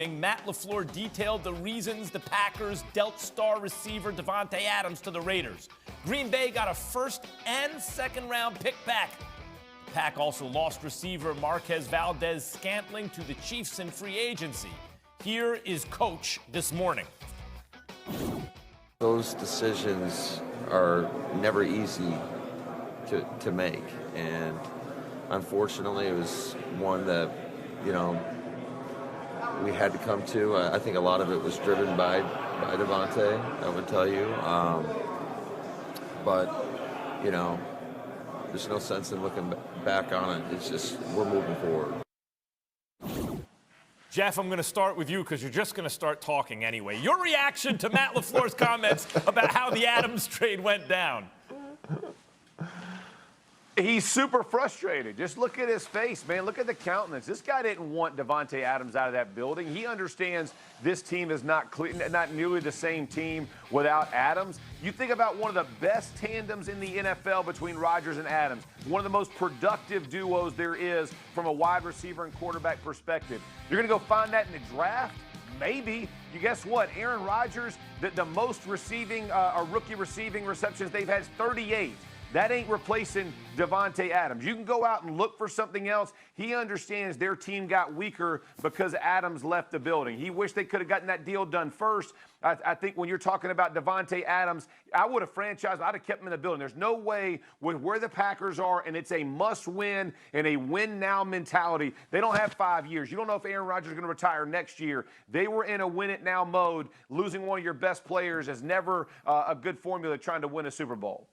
Matt LaFleur detailed the reasons the Packers dealt star receiver Davante Adams to the Raiders. Green Bay got a first and second round pick back. The Pack also lost receiver Marquez Valdez-Scantling to the Chiefs in free agency. Here is Coach this morning. Those decisions are never easy to make, and unfortunately it was one that, we had to come to. I think a lot of it was driven by Davante, I would tell you. But, there's no sense in looking back on it. It's just we're moving forward. Jeff, I'm going to start with you because you're just going to start talking anyway. Your reaction to Matt LaFleur's comments about how the Adams trade went down. He's super frustrated. Just look at his face, man. Look at the countenance. This guy didn't want Davante Adams out of that building. He understands this team is not nearly the same team without Adams. You think about one of the best tandems in the NFL between Rodgers and Adams, one of the most productive duos there is from a wide receiver and quarterback perspective. You're going to go find that in the draft? Maybe. You guess what? Aaron Rodgers, the most receiving, rookie receiving receptions they've had is 38. That ain't replacing Davante Adams. You can go out and look for something else. He understands their team got weaker because Adams left the building. He wished they could have gotten that deal done first. I think when you're talking about Davante Adams, I would have franchised. I'd have kept him in the building. There's no way with where the Packers are, and it's a must-win and a win-now mentality. They don't have 5 years. You don't know if Aaron Rodgers is going to retire next year. They were in a win-it-now mode. Losing one of your best players is never a good formula trying to win a Super Bowl.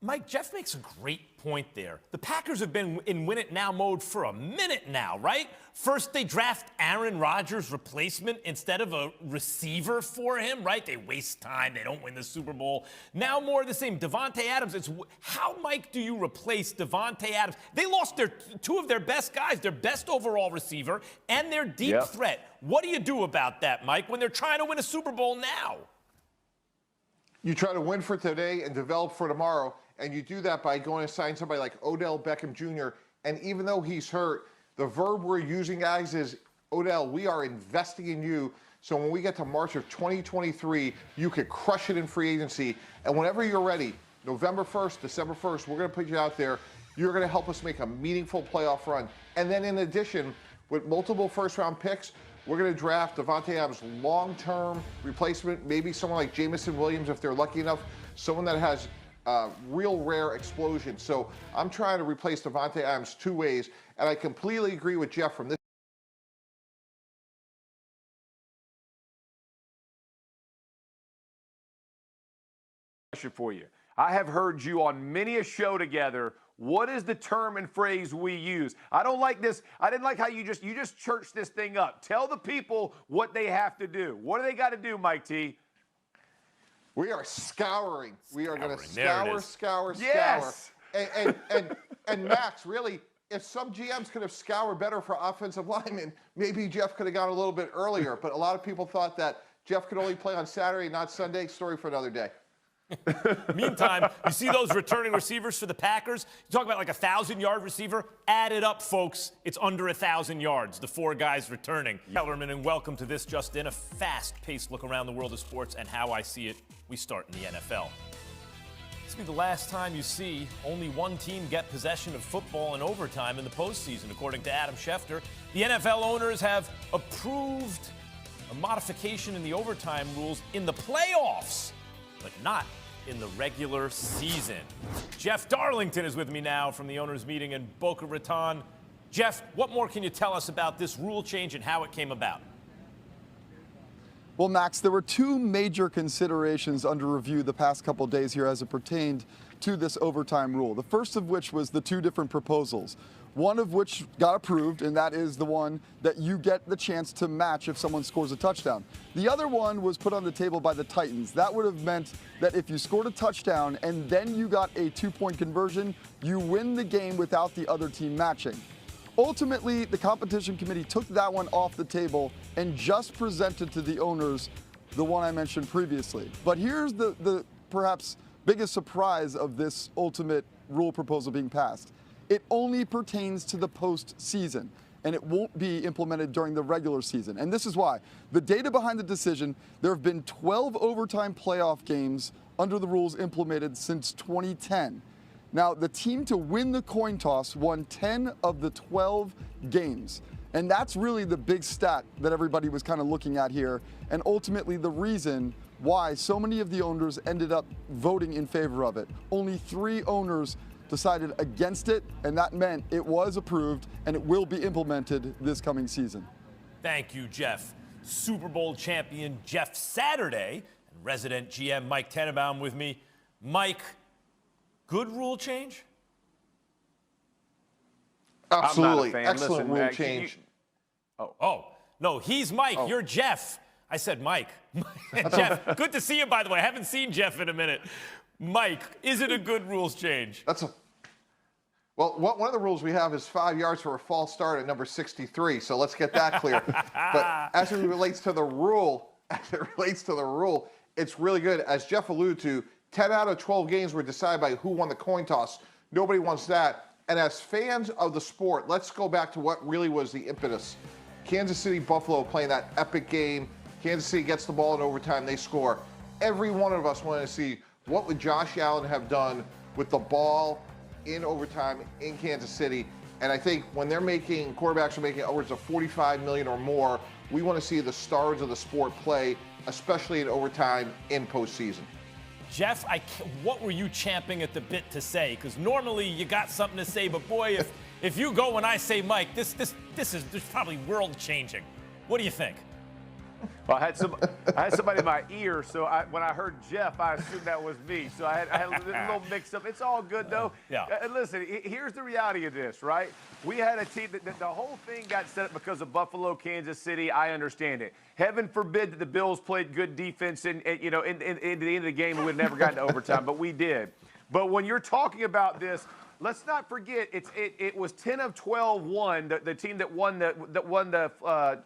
Mike, Jeff makes a great point there. The Packers have been in win-it-now mode for a minute now, right? First, they draft Aaron Rodgers' replacement instead of a receiver for him, right? They waste time. They don't win the Super Bowl. Now more of the same. Davante Adams, how, Mike, do you replace Davante Adams? They lost two of their best guys, their best overall receiver and their deep threat. What do you do about that, Mike, when they're trying to win a Super Bowl now? You try to win for today and develop for tomorrow. And you do that by going to sign somebody like Odell Beckham Jr. And even though he's hurt, the verb we're using, guys, is, Odell, we are investing in you. So when we get to March of 2023, you could crush it in free agency. And whenever you're ready, November 1st, December 1st, we're going to put you out there. You're going to help us make a meaningful playoff run. And then in addition, with multiple first-round picks, we're going to draft Davante Adams' long-term replacement, maybe someone like Jamison Williams, if they're lucky enough, someone that has real rare explosion. So I'm trying to replace Davante Adams two ways, and I completely agree with Jeff from this. Question for you. I have heard you on many a show together. What is the term and phrase we use? I don't like this. I didn't like how you just churched this thing up. Tell the people what they have to do. What do they got to do, Mike T? We are scouring. We are going to scour. Yes. And Max, really, if some GMs could have scoured better for offensive linemen, maybe Jeff could have gone a little bit earlier. But a lot of people thought that Jeff could only play on Saturday, not Sunday. Story for another day. Meantime, you see those returning receivers for the Packers? You talk about like a 1,000-yard receiver. Add it up, folks. It's under 1,000 yards, the four guys returning. Kellerman, and welcome to This Just In, a fast-paced look around the world of sports and how I see it. We start in the NFL. This will be the last time you see only one team get possession of football in overtime in the postseason, according to Adam Schefter. The NFL owners have approved a modification in the overtime rules in the playoffs, but not in the regular season. Jeff Darlington is with me now from the owners' meeting in Boca Raton. Jeff, what more can you tell us about this rule change and how it came about? Well, Max, there were two major considerations under review the past couple of days here as it pertained to this overtime rule. The first of which was the two different proposals, one of which got approved, and that is the one that you get the chance to match if someone scores a touchdown. The other one was put on the table by the Titans. That would have meant that if you scored a touchdown and then you got a two-point conversion, you win the game without the other team matching. Ultimately, the competition committee took that one off the table and just presented to the owners the one I mentioned previously. But here's the perhaps biggest surprise of this ultimate rule proposal being passed. It only pertains to the postseason. and it won't be implemented during the regular season. And this is why. The data behind the decision, there have been 12 overtime playoff games under the rules implemented since 2010. Now, the team to win the coin toss won 10 of the 12 games. And that's really the big stat that everybody was kind of looking at here, and ultimately the reason why so many of the owners ended up voting in favor of it. Only 3 owners decided against it, and that meant it was approved and it will be implemented this coming season. Thank you, Jeff. Super Bowl champion Jeff Saturday and resident GM Mike Tenenbaum with me. Mike, good rule change? Absolutely. I'm not a fan. Excellent Listen, rule change. Oh, no, he's Mike. Oh. You're Jeff. I said Mike. Jeff, good to see you, by the way. I haven't seen Jeff in a minute. Mike, is it a good rules change? Well, one of the rules we have is 5 yards for a false start at number 63. So let's get that clear. But as it relates to the rule, it's really good. As Jeff alluded to, 10 out of 12 games were decided by who won the coin toss. Nobody wants that. And as fans of the sport, let's go back to what really was the impetus. Kansas City, Buffalo playing that epic game. Kansas City gets the ball in overtime, they score. Every one of us wanted to see what would Josh Allen have done with the ball in overtime in Kansas City. And I think when quarterbacks are making upwards of $45 million or more, we want to see the stars of the sport play, especially in overtime in postseason. Jeff, what were you champing at the bit to say? Because normally you got something to say, but boy, if you go when I say Mike, this is probably world changing. What do you think? Well, I had somebody in my ear, so when I heard Jeff, I assumed that was me. So I had a little mix up. It's all good, though. Yeah. And listen, here's the reality of this, right? We had a team that the whole thing got set up because of Buffalo, Kansas City. I understand it. Heaven forbid that the Bills played good defense in the end of the game and we'd never gotten to overtime, but we did. But when you're talking about this, let's not forget it was 10 of 12 won, the team that won the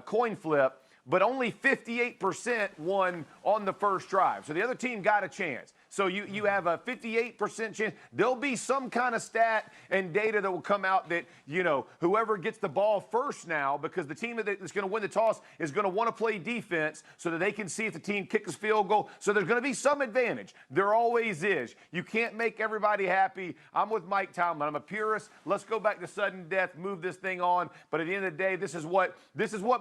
coin flip. But only 58% won on the first drive. So the other team got a chance. So you have a 58% chance. There'll be some kind of stat and data that will come out that, whoever gets the ball first now, because the team that's going to win the toss is going to want to play defense so that they can see if the team kicks a field goal. So there's going to be some advantage. There always is. You can't make everybody happy. I'm with Mike Tomlin. I'm a purist. Let's go back to sudden death, move this thing on. But at the end of the day, this is what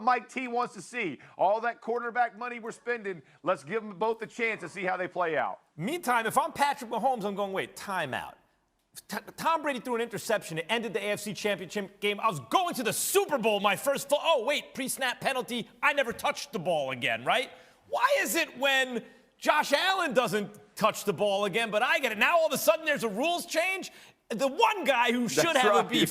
Mike T wants to see. All that quarterback money we're spending, let's give them both a chance to see how they play out. Meantime, if I'm Patrick Mahomes, I'm going, wait, timeout. Tom Brady threw an interception. It ended the AFC Championship game. I was going to the Super Bowl, my first – oh, wait, pre-snap penalty. I never touched the ball again, right? Why is it when Josh Allen doesn't touch the ball again, but I get it? Now all of a sudden there's a rules change? The one guy who should have a beef